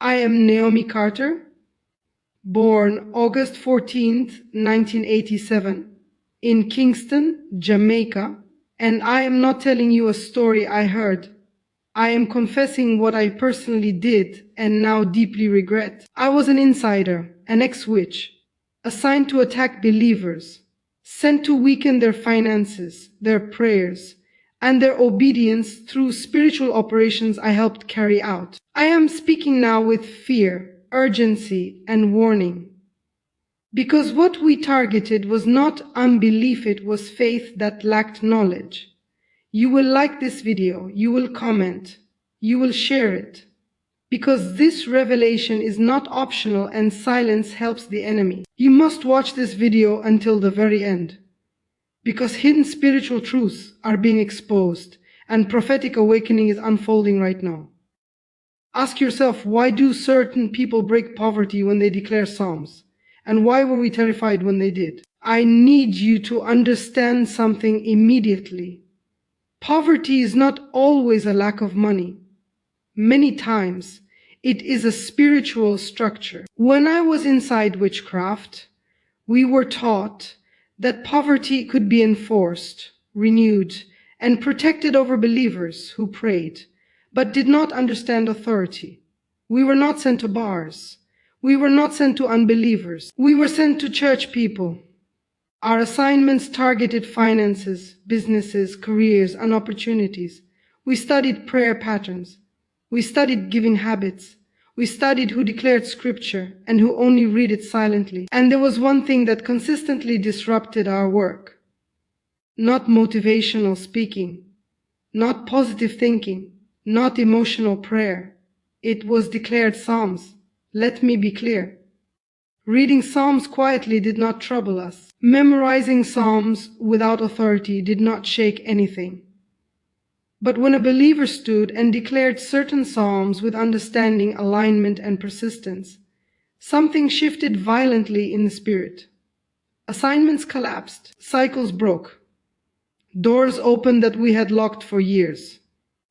I am Naomi Carter, born August 14th, 1987, in Kingston, Jamaica, and I am not telling you a story I heard. I am confessing what I personally did and now deeply regret. I was an insider, an ex-witch, assigned to attack believers, sent to weaken their finances, their prayers, and their obedience through spiritual operations I helped carry out. I am speaking now with fear, urgency, and warning. Because what we targeted was not unbelief, it was faith that lacked knowledge. You will like this video, you will comment, you will share it. Because this revelation is not optional and silence helps the enemy. You must watch this video until the very end. Because hidden spiritual truths are being exposed and prophetic awakening is unfolding right now. Ask yourself, why do certain people break poverty when they declare psalms? And why were we terrified when they did? I need you to understand something immediately. Poverty is not always a lack of money. Many times, it is a spiritual structure. When I was inside witchcraft, we were taught that poverty could be enforced, renewed, and protected over believers who prayed, but did not understand authority. We were not sent to bars. We were not sent to unbelievers. We were sent to church people. Our assignments targeted finances, businesses, careers, and opportunities. We studied prayer patterns. We studied giving habits. We studied who declared scripture and who only read it silently. And there was one thing that consistently disrupted our work. Not motivational speaking, not positive thinking, not emotional prayer. It was declared psalms. Let me be clear. Reading psalms quietly did not trouble us. Memorizing psalms without authority did not shake anything. But when a believer stood and declared certain psalms with understanding, alignment, and persistence, something shifted violently in the spirit. Assignments collapsed, cycles broke, doors opened that we had locked for years.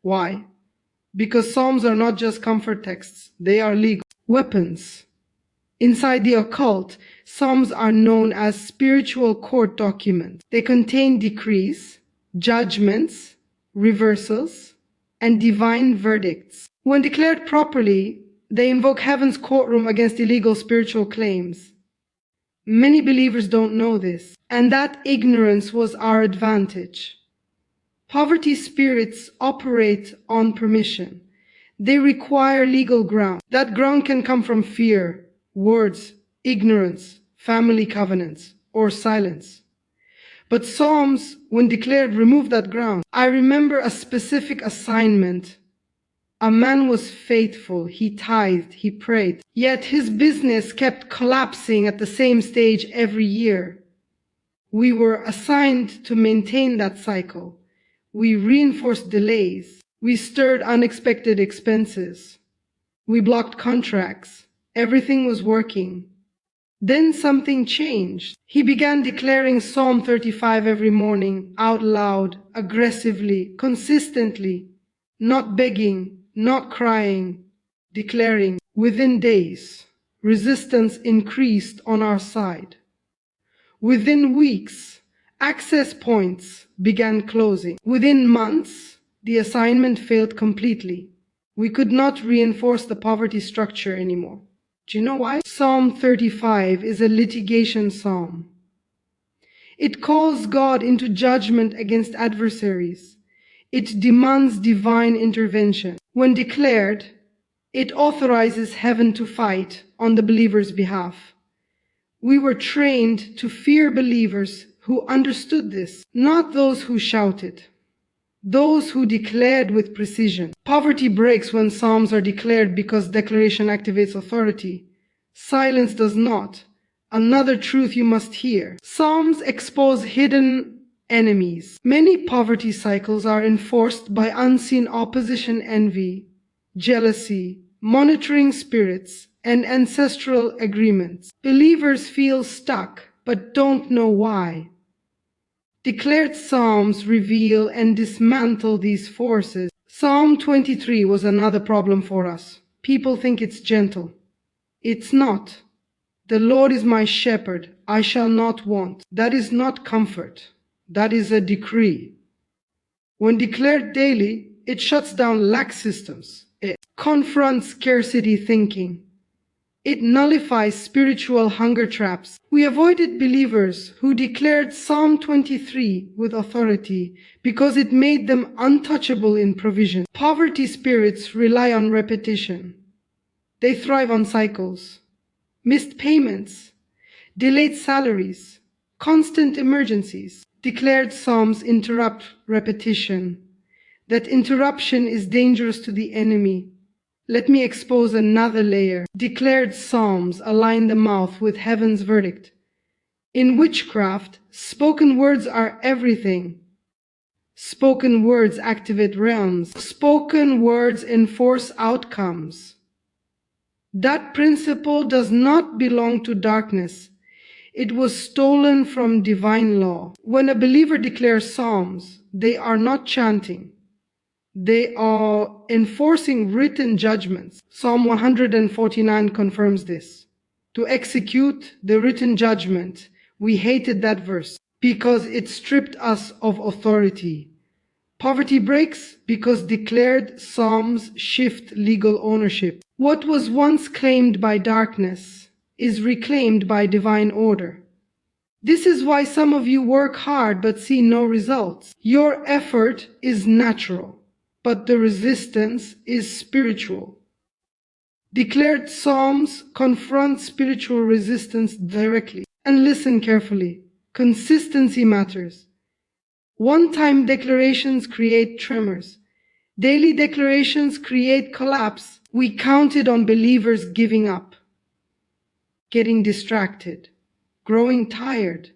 Why? Because psalms are not just comfort texts, they are legal weapons. Inside the occult, psalms are known as spiritual court documents. They contain decrees, judgments, reversals, and divine verdicts. When declared properly, they invoke heaven's courtroom against illegal spiritual claims. Many believers don't know this, and that ignorance was our advantage. Poverty spirits operate on permission. They require legal ground. That ground can come from fear, words, ignorance, family covenants, or silence. But psalms, when declared, remove that ground. I remember a specific assignment. A man was faithful, he tithed, he prayed, yet his business kept collapsing at the same stage every year. We were assigned to maintain that cycle. We reinforced delays. We stirred unexpected expenses. We blocked contracts. Everything was working. Then something changed. He began declaring Psalm 35 every morning, out loud, aggressively, consistently, not begging, not crying, declaring. Within days, resistance increased on our side. Within weeks, access points began closing. Within months, the assignment failed completely. We could not reinforce the poverty structure anymore. Do you know why? Psalm 35 is a litigation psalm. It calls God into judgment against adversaries. It demands divine intervention. When declared, it authorizes heaven to fight on the believer's behalf. We were trained to fear believers who understood this, not those who shouted. Those who declared with precision. Poverty breaks when psalms are declared because declaration activates authority. Silence does not. Another truth you must hear. Psalms expose hidden enemies. Many poverty cycles are enforced by unseen opposition, envy, jealousy, monitoring spirits, and ancestral agreements. Believers feel stuck but don't know why. Declared psalms reveal and dismantle these forces. Psalm 23 was another problem for us. People think it's gentle. It's not. The Lord is my shepherd, I shall not want. That is not comfort. That is a decree. When declared daily, it shuts down lack systems. It confronts scarcity thinking. It nullifies spiritual hunger traps. We avoided believers who declared Psalm 23 with authority because it made them untouchable in provision. Poverty spirits rely on repetition. They thrive on cycles, missed payments, delayed salaries, constant emergencies. Declared psalms interrupt repetition. That interruption is dangerous to the enemy. Let me expose another layer. Declared psalms align the mouth with heaven's verdict. In witchcraft, spoken words are everything. Spoken words activate realms. Spoken words enforce outcomes. That principle does not belong to darkness. It was stolen from divine law. When a believer declares psalms, they are not chanting. They are enforcing written judgments. Psalm 149 confirms this. To execute the written judgment, we hated that verse because it stripped us of authority. Poverty breaks because declared psalms shift legal ownership. What was once claimed by darkness is reclaimed by divine order. This is why some of you work hard but see no results. Your effort is natural, but the resistance is spiritual. Declared psalms confront spiritual resistance directly. And listen carefully. Consistency matters. One-time declarations create tremors. Daily declarations create collapse. We counted on believers giving up, getting distracted, growing tired.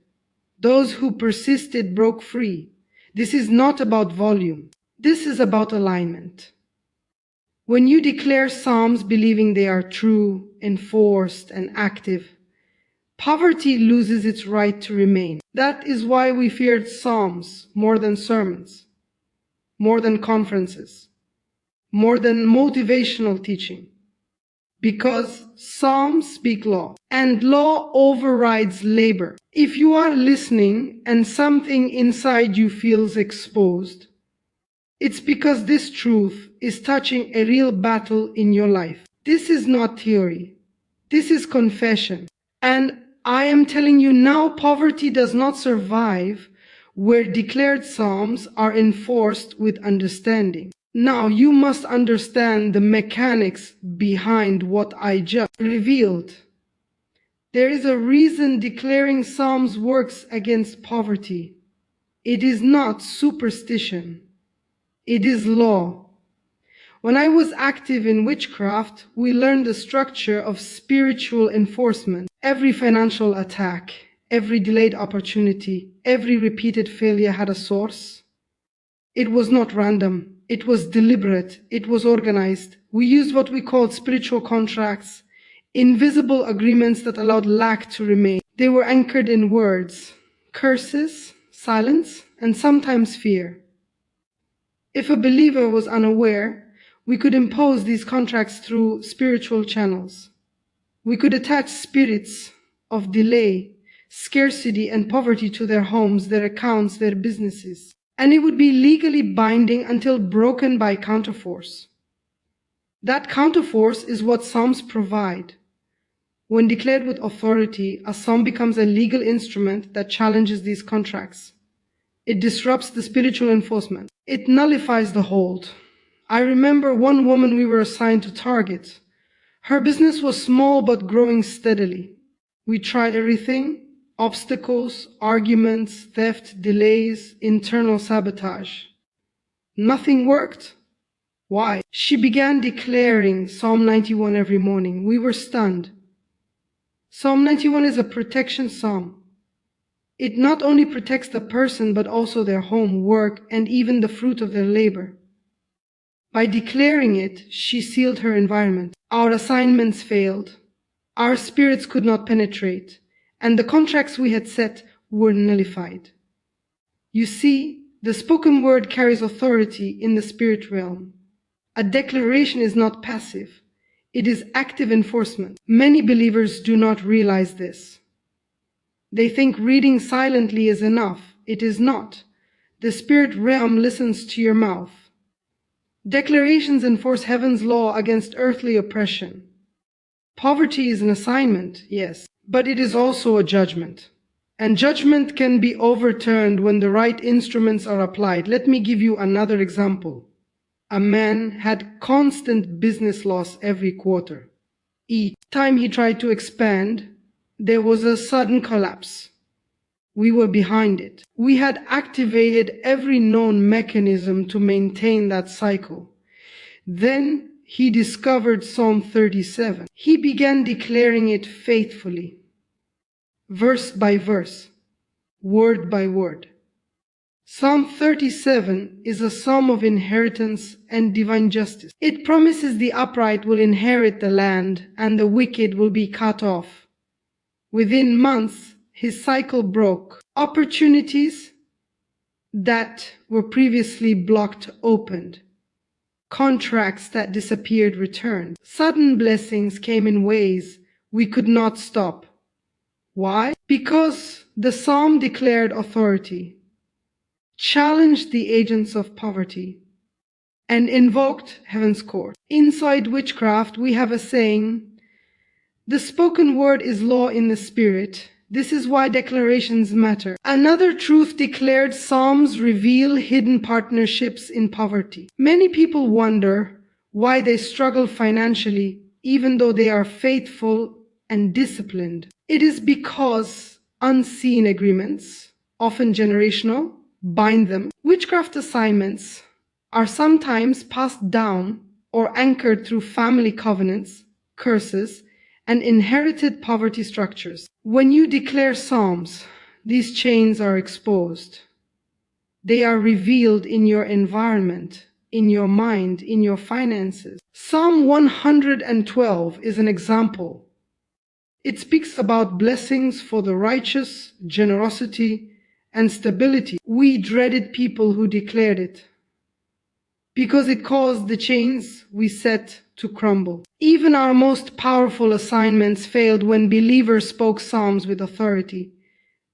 Those who persisted broke free. This is not about volume. This is about alignment. When you declare psalms believing they are true, enforced, and active, poverty loses its right to remain. That is why we feared psalms more than sermons, more than conferences, more than motivational teaching. Because psalms speak law, and law overrides labor. If you are listening and something inside you feels exposed, it's because this truth is touching a real battle in your life. This is not theory. This is confession. And I am telling you now, poverty does not survive where declared psalms are enforced with understanding. Now you must understand the mechanics behind what I just revealed. There is a reason declaring psalms works against poverty. It is not superstition. It is law. When I was active in witchcraft, we learned the structure of spiritual enforcement. Every financial attack, every delayed opportunity, every repeated failure had a source. It was not random. It was deliberate. It was organized. We used what we called spiritual contracts, invisible agreements that allowed lack to remain. They were anchored in words, curses, silence, and sometimes fear. If a believer was unaware, we could impose these contracts through spiritual channels. We could attach spirits of delay, scarcity, and poverty to their homes, their accounts, their businesses. And it would be legally binding until broken by counterforce. That counterforce is what psalms provide. When declared with authority, a psalm becomes a legal instrument that challenges these contracts. It disrupts the spiritual enforcement. It nullifies the hold. I remember one woman we were assigned to target. Her business was small but growing steadily. We tried everything: obstacles, arguments, theft, delays, internal sabotage. Nothing worked. Why? She began declaring Psalm 91 every morning. We were stunned. Psalm 91 is a protection psalm. It not only protects the person, but also their home, work, and even the fruit of their labor. By declaring it, she sealed her environment. Our assignments failed. Our spirits could not penetrate, and the contracts we had set were nullified. You see, the spoken word carries authority in the spirit realm. A declaration is not passive. It is active enforcement. Many believers do not realize this. They think reading silently is enough. It is not. The spirit realm listens to your mouth. Declarations enforce heaven's law against earthly oppression. Poverty is an assignment, yes, but it is also a judgment. And judgment can be overturned when the right instruments are applied. Let me give you another example. A man had constant business loss every quarter. Each time he tried to expand, there was a sudden collapse. We were behind it. We had activated every known mechanism to maintain that cycle. Then he discovered Psalm 37. He began declaring it faithfully, verse by verse, word by word. Psalm 37 is a psalm of inheritance and divine justice. It promises the upright will inherit the land and the wicked will be cut off. Within months, his cycle broke. Opportunities that were previously blocked opened. Contracts that disappeared returned. Sudden blessings came in ways we could not stop. Why? Because the psalm declared authority, challenged the agents of poverty, and invoked heaven's court. Inside witchcraft, we have a saying, the spoken word is law in the spirit. This is why declarations matter. Another truth declared, psalms reveal hidden partnerships in poverty. Many people wonder why they struggle financially even though they are faithful and disciplined. It is because unseen agreements, often generational, bind them. Witchcraft assignments are sometimes passed down or anchored through family covenants, curses, and inherited poverty structures. When you declare psalms, these chains are exposed. They are revealed in your environment, in your mind, in your finances. Psalm 112 is an example. It speaks about blessings for the righteous, generosity, and stability. We dreaded people who declared it, because it caused the chains we set to crumble. Even our most powerful assignments failed when believers spoke psalms with authority.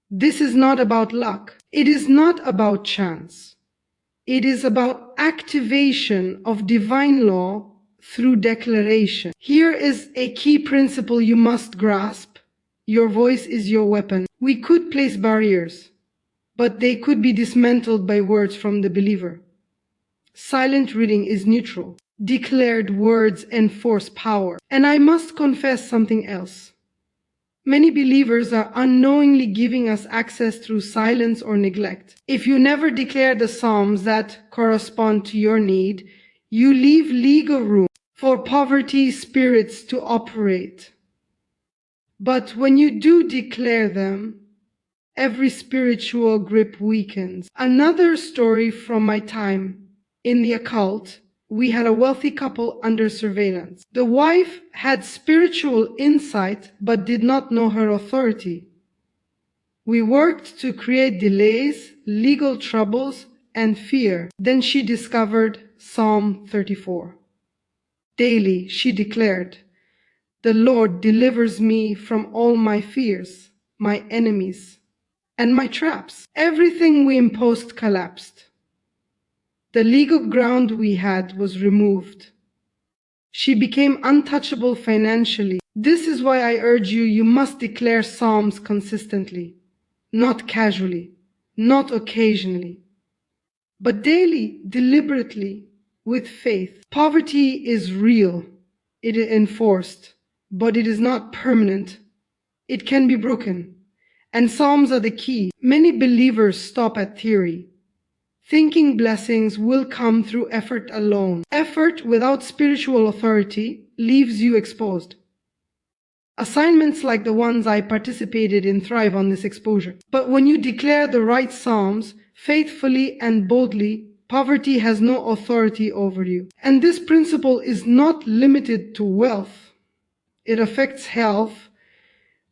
This is not about luck. It is not about chance. It is about activation of divine law through declaration. Here is a key principle you must grasp. Your voice is your weapon. We could place barriers, but they could be dismantled by words from the believer. Silent reading is neutral. Declared words enforce power. And I must confess something else. Many believers are unknowingly giving us access through silence or neglect. If you never declare the psalms that correspond to your need, you leave legal room for poverty spirits to operate. But when you do declare them, every spiritual grip weakens. Another story from my time in the occult. We had a wealthy couple under surveillance. The wife had spiritual insight but did not know her authority. We worked to create delays, legal troubles, and fear. Then she discovered Psalm 34. Daily she declared, "The Lord delivers me from all my fears, my enemies, and my traps." Everything we imposed collapsed. The legal ground we had was removed. She became untouchable financially. This is why I urge you, you must declare psalms consistently, not casually, not occasionally, but daily, deliberately, with faith. Poverty is real. It is enforced, but it is not permanent. It can be broken. And psalms are the key. Many believers stop at theory, thinking blessings will come through effort alone. Effort without spiritual authority leaves you exposed. Assignments like the ones I participated in thrive on this exposure. But when you declare the right psalms faithfully and boldly, poverty has no authority over you. And this principle is not limited to wealth. It affects health,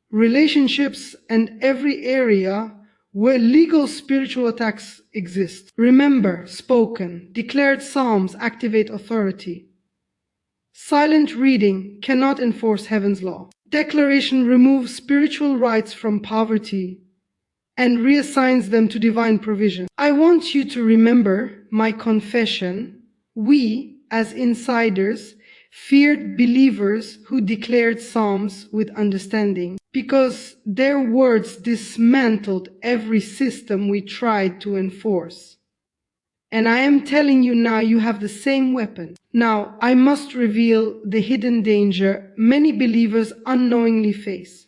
relationships, and every area where legal spiritual attacks exist. Remember, spoken, declared psalms activate authority. Silent reading cannot enforce heaven's law. Declaration removes spiritual rights from poverty and reassigns them to divine provision. I want you to remember my confession. We, as insiders, feared believers who declared psalms with understanding, because their words dismantled every system we tried to enforce. And I am telling you now, you have the same weapon. Now, I must reveal the hidden danger many believers unknowingly face.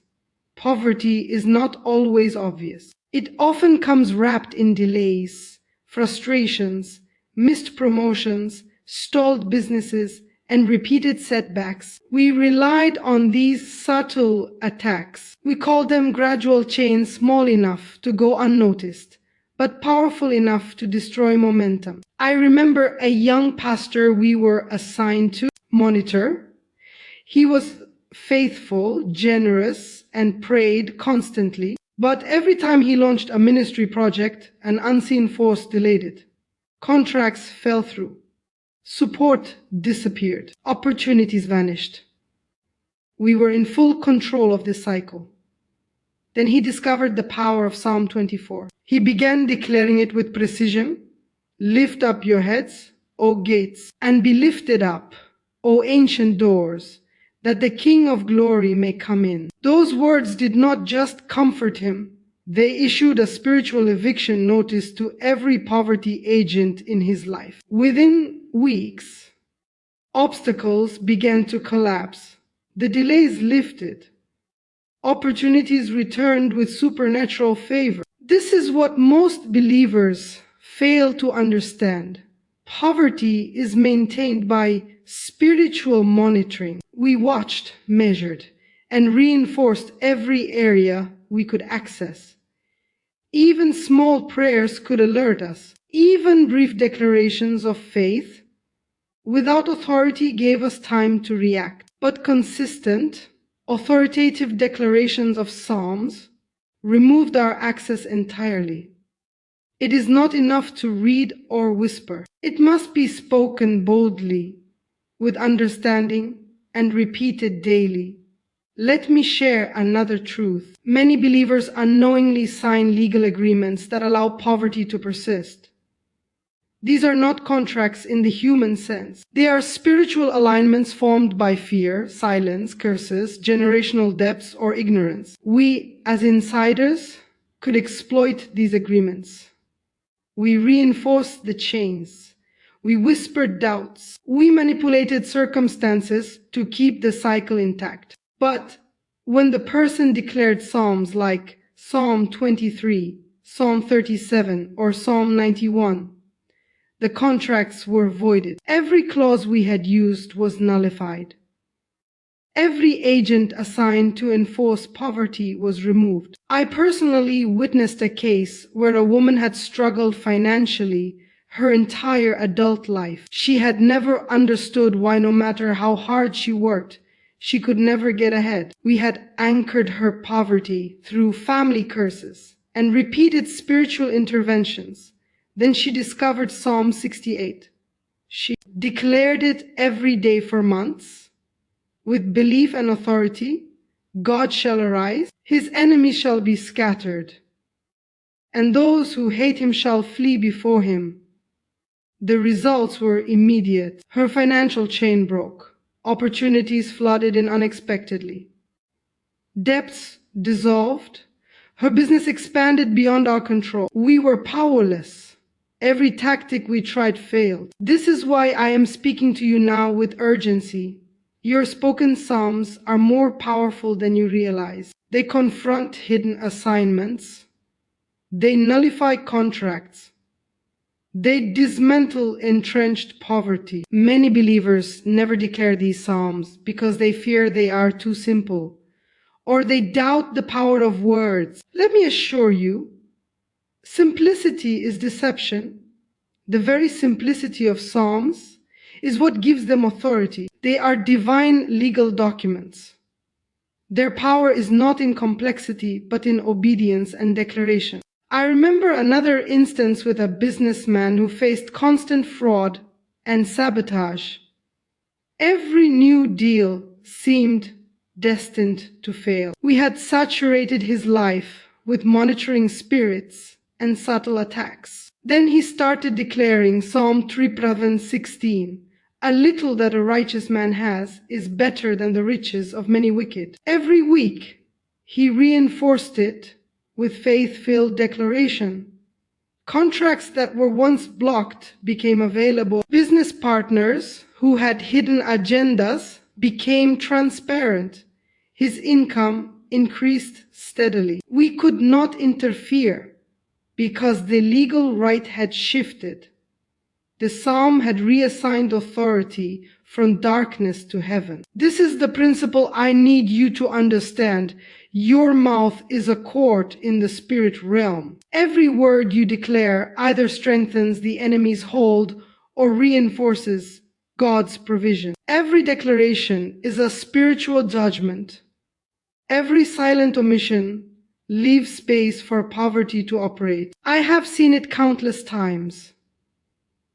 Poverty is not always obvious. It often comes wrapped in delays, frustrations, missed promotions, stalled businesses, and repeated setbacks. We relied on these subtle attacks. We call them gradual chains, small enough to go unnoticed, but powerful enough to destroy momentum. I remember a young pastor we were assigned to monitor. He was faithful, generous, and prayed constantly. But every time he launched a ministry project, an unseen force delayed it. Contracts fell through. Support disappeared. Opportunities vanished. We were in full control of this cycle. Then he discovered the power of Psalm 24. He began declaring it with precision. Lift up your heads, O gates, and be lifted up, O ancient doors, that the King of glory may come in. Those words did not just comfort him. They issued a spiritual eviction notice to every poverty agent in his life. Within weeks, obstacles began to collapse. The delays lifted. Opportunities returned with supernatural favor. This is what most believers fail to understand. Poverty is maintained by spiritual monitoring. We watched, measured, and reinforced every area we could access. Even small prayers could alert us. Even brief declarations of faith without authority gave us time to react. But consistent, authoritative declarations of psalms removed our access entirely. It is not enough to read or whisper. It must be spoken boldly, with understanding, and repeated daily. Let me share another truth. Many believers unknowingly sign legal agreements that allow poverty to persist. These are not contracts in the human sense. They are spiritual alignments formed by fear, silence, curses, generational debts, or ignorance. We, as insiders, could exploit these agreements. We reinforced the chains. We whispered doubts. We manipulated circumstances to keep the cycle intact. But when the person declared psalms like Psalm 23, Psalm 37, or Psalm 91, the contracts were voided. Every clause we had used was nullified. Every agent assigned to enforce poverty was removed. I personally witnessed a case where a woman had struggled financially her entire adult life. She had never understood why, no matter how hard she worked, she could never get ahead. We had anchored her poverty through family curses and repeated spiritual interventions. Then she discovered Psalm 68. She declared it every day for months. With belief and authority, God shall arise, his enemies shall be scattered, and those who hate him shall flee before him. The results were immediate. Her financial chain broke. Opportunities flooded in unexpectedly. Debts dissolved. Her business expanded beyond our control. We were powerless. Every tactic we tried failed. This is why I am speaking to you now with urgency. Your spoken psalms are more powerful than you realize. They confront hidden assignments. They nullify contracts. They dismantle entrenched poverty. Many believers never declare these psalms because they fear they are too simple, or they doubt the power of words. Let me assure you, simplicity is deception. The very simplicity of psalms is what gives them authority. They are divine legal documents. Their power is not in complexity, but in obedience and declaration. I remember another instance with a businessman who faced constant fraud and sabotage. Every new deal seemed destined to fail. We had saturated his life with monitoring spirits and subtle attacks. Then he started declaring Psalm 3:16, "A little that a righteous man has is better than the riches of many wicked." Every week he reinforced it with faith-filled declaration. Contracts that were once blocked became available. Business partners who had hidden agendas became transparent. His income increased steadily. We could not interfere because the legal right had shifted. The psalm had reassigned authority from darkness to heaven. This is the principle I need you to understand. Your mouth is a court in the spirit realm. Every word you declare either strengthens the enemy's hold or reinforces God's provision. Every declaration is a spiritual judgment. Every silent omission leaves space for poverty to operate. I have seen it countless times.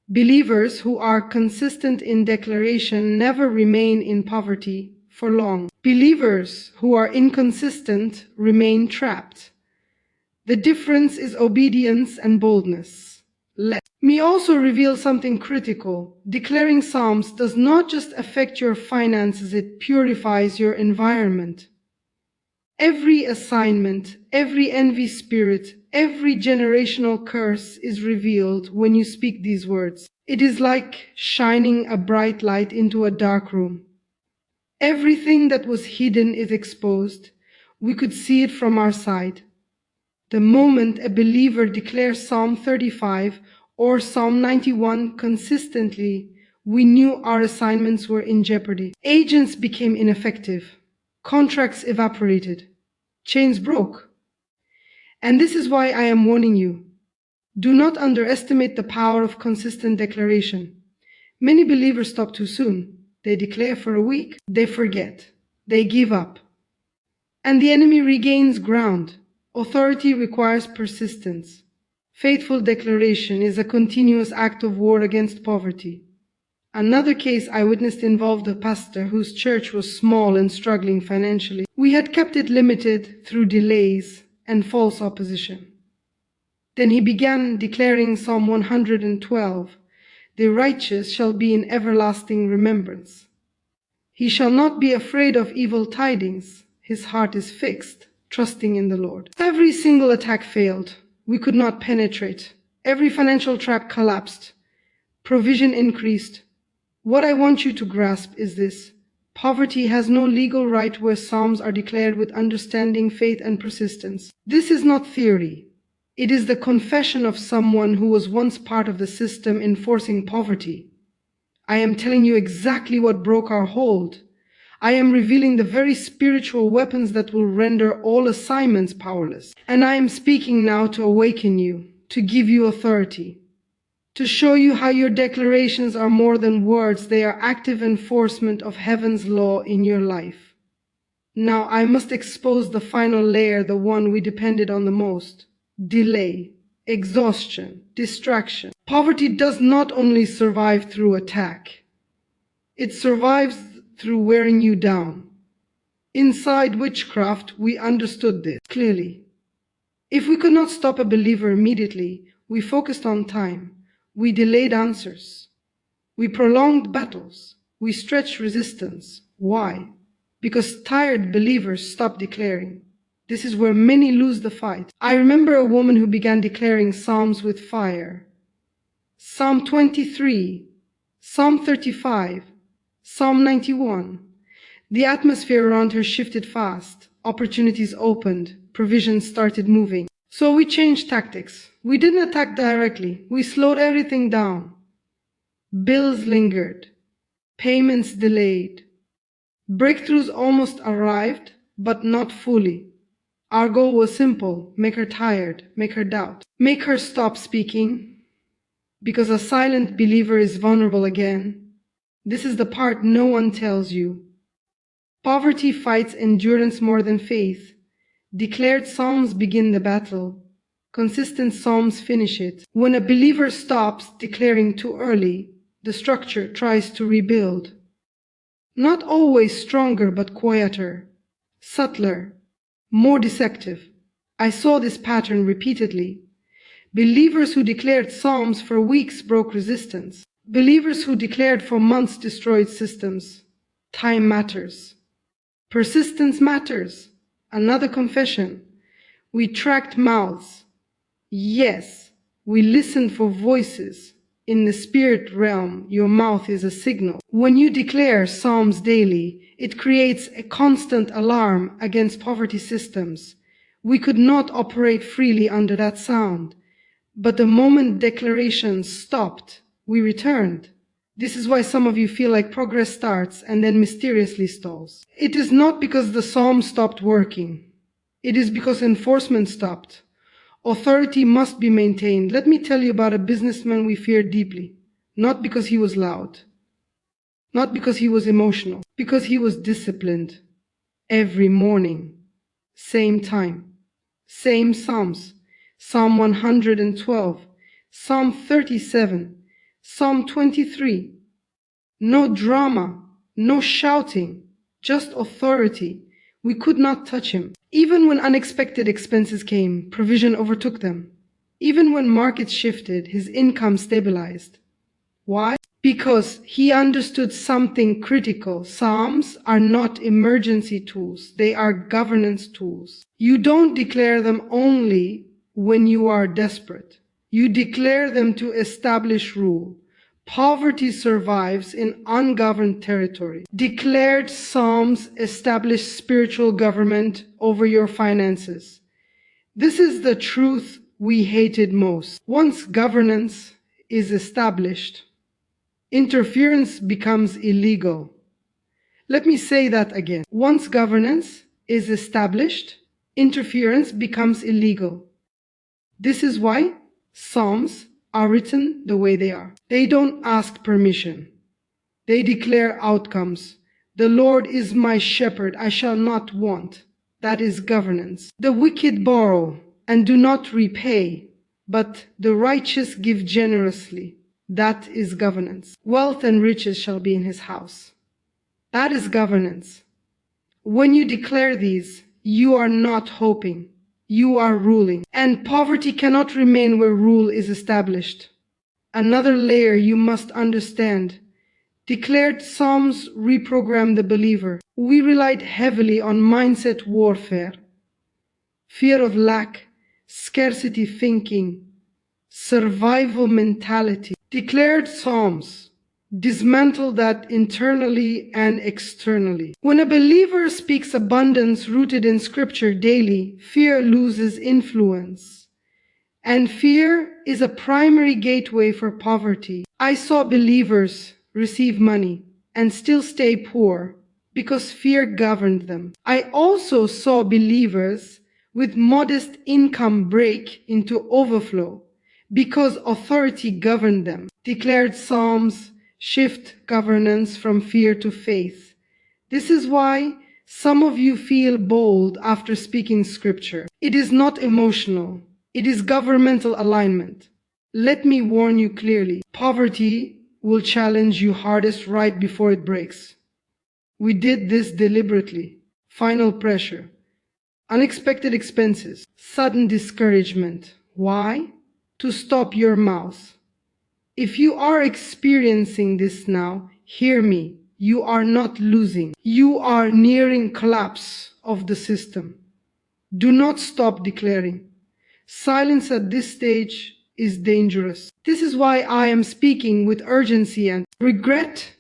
Believers who are consistent in declaration never remain in poverty for long. Believers who are inconsistent remain trapped. The difference is obedience and boldness. Let me also reveal something critical. Declaring psalms does not just affect your finances, it purifies your environment. Every assignment, every envy spirit, every generational curse is revealed when you speak these words. It is like shining a bright light into a dark room. Everything that was hidden is exposed. We could see it from our side. The moment a believer declares Psalm 35 or Psalm 91 consistently, we knew our assignments were in jeopardy. Agents became ineffective. Contracts evaporated. Chains broke. And this is why I am warning you. Do not underestimate the power of consistent declaration. Many believers stop too soon. They declare for a week, they forget, they give up. And the enemy regains ground. Authority requires persistence. Faithful declaration is a continuous act of war against poverty. Another case I witnessed involved a pastor whose church was small and struggling financially. We had kept it limited through delays and false opposition. Then he began declaring Psalm 112, "The righteous shall be in everlasting remembrance. He shall not be afraid of evil tidings. His heart is fixed, trusting in the Lord." Every single attack failed. We could not penetrate. Every financial trap collapsed. Provision increased. What I want you to grasp is this. Poverty has no legal right where psalms are declared with understanding, faith, and persistence. This is not theory. It is the confession of someone who was once part of the system enforcing poverty. I am telling you exactly what broke our hold. I am revealing the very spiritual weapons that will render all assignments powerless. And I am speaking now to awaken you, to give you authority, to show you how your declarations are more than words. They are active enforcement of heaven's law in your life. Now I must expose the final layer, the one we depended on the most. Delay, exhaustion, distraction. Poverty does not only survive through attack. It survives through wearing you down. Inside witchcraft, we understood this clearly. If we could not stop a believer immediately, we focused on time. We delayed answers. We prolonged battles. We stretched resistance. Why? Because tired believers stopped declaring. This is where many lose the fight. I remember a woman who began declaring psalms with fire. Psalm 23, Psalm 35, Psalm 91. The atmosphere around her shifted fast. Opportunities opened. Provisions started moving. So we changed tactics. We didn't attack directly. We slowed everything down. Bills lingered. Payments delayed. Breakthroughs almost arrived, but not fully. Our goal was simple: make her tired, make her doubt, make her stop speaking, because a silent believer is vulnerable again. This is the part no one tells you. Poverty fights endurance more than faith. Declared psalms begin the battle. Consistent psalms finish it. When a believer stops declaring too early, the structure tries to rebuild. Not always stronger, but quieter, subtler, more deceptive. I saw this pattern repeatedly. Believers who declared psalms for weeks broke resistance. Believers who declared for months destroyed systems. Time matters. Persistence matters. Another confession. We tracked mouths. Yes, we listened for voices. In the spirit realm, your mouth is a signal. When you declare psalms daily, it creates a constant alarm against poverty systems. We could not operate freely under that sound. But the moment declarations stopped, we returned. This is why some of you feel like progress starts and then mysteriously stalls. It is not because the psalm stopped working. It is because enforcement stopped. Authority must be maintained. Let me tell you about a businessman we feared deeply. Not because he was loud. Not because he was emotional. Because he was disciplined. Every morning. Same time. Same psalms. Psalm 112, Psalm 37, Psalm 23. No drama, no shouting, just authority. We could not touch him. Even when unexpected expenses came, provision overtook them. Even when markets shifted, his income stabilized. Why? Because he understood something critical. Psalms are not emergency tools. They are governance tools. You don't declare them only when you are desperate. You declare them to establish rule. Poverty survives in ungoverned territory. Declared psalms establish spiritual government over your finances. This is the truth we hated most. Once governance is established, interference becomes illegal. Let me say that again. Once governance is established, interference becomes illegal. This is why psalms are written the way they are. They don't ask permission. They declare outcomes. The Lord is my shepherd, I shall not want. That is governance. The wicked borrow and do not repay, but the righteous give generously. That is governance. Wealth and riches shall be in his house. That is governance. When you declare these, you are not hoping. You are ruling. And poverty cannot remain where rule is established. Another layer you must understand. Declared psalms reprogram the believer. We relied heavily on mindset warfare. Fear of lack, scarcity thinking, survival mentality. Declared psalms dismantle that internally and externally. When a believer speaks abundance rooted in scripture daily, fear loses influence. And fear is a primary gateway for poverty. I saw believers receive money and still stay poor because fear governed them. I also saw believers with modest income break into overflow because authority governed them. Declared psalms shift governance from fear to faith. This is why some of you feel bold after speaking scripture. It is not emotional. It is governmental alignment. Let me warn you clearly. Poverty will challenge you hardest right before it breaks. We did this deliberately. Final pressure. Unexpected expenses. Sudden discouragement. Why? To stop your mouth. If you are experiencing this now, hear me. You are not losing. You are nearing collapse of the system. Do not stop declaring. Silence at this stage is dangerous. This is why I am speaking with urgency and regret.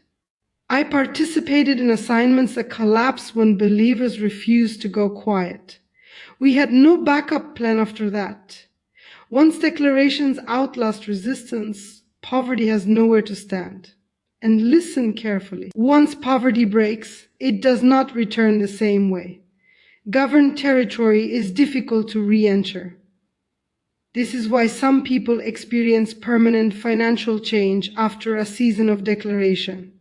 I participated in assignments that collapsed when believers refused to go quiet. We had no backup plan after that. Once declarations outlast resistance, poverty has nowhere to stand. And listen carefully. Once poverty breaks, it does not return the same way. Governed territory is difficult to re-enter. This is why some people experience permanent financial change after a season of declaration.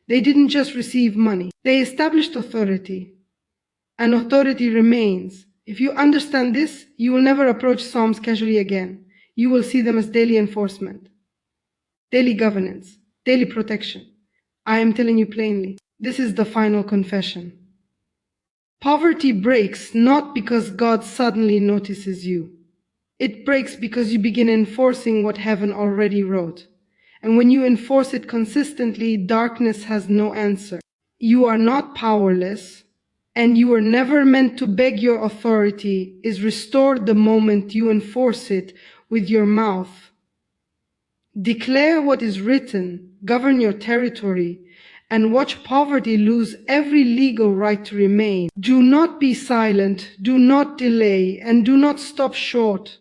They didn't just receive money. They established authority. And authority remains. If you understand this, you will never approach Psalms casually again. You will see them as daily enforcement, daily governance, daily protection. I am telling you plainly. This is the final confession. Poverty breaks not because God suddenly notices you. It breaks because you begin enforcing what heaven already wrote. And when you enforce it consistently, darkness has no answer. You are not powerless, and you were never meant to beg. Your authority is restored the moment you enforce it with your mouth. Declare what is written, govern your territory, and watch poverty lose every legal right to remain. Do not be silent, do not delay, and do not stop short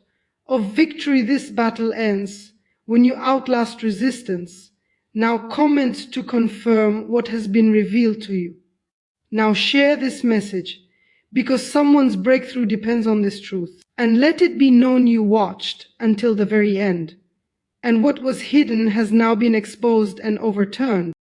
of victory. This battle ends when you outlast resistance. Now comment to confirm what has been revealed to you. Now share this message, because someone's breakthrough depends on this truth. And let it be known you watched until the very end. And what was hidden has now been exposed and overturned.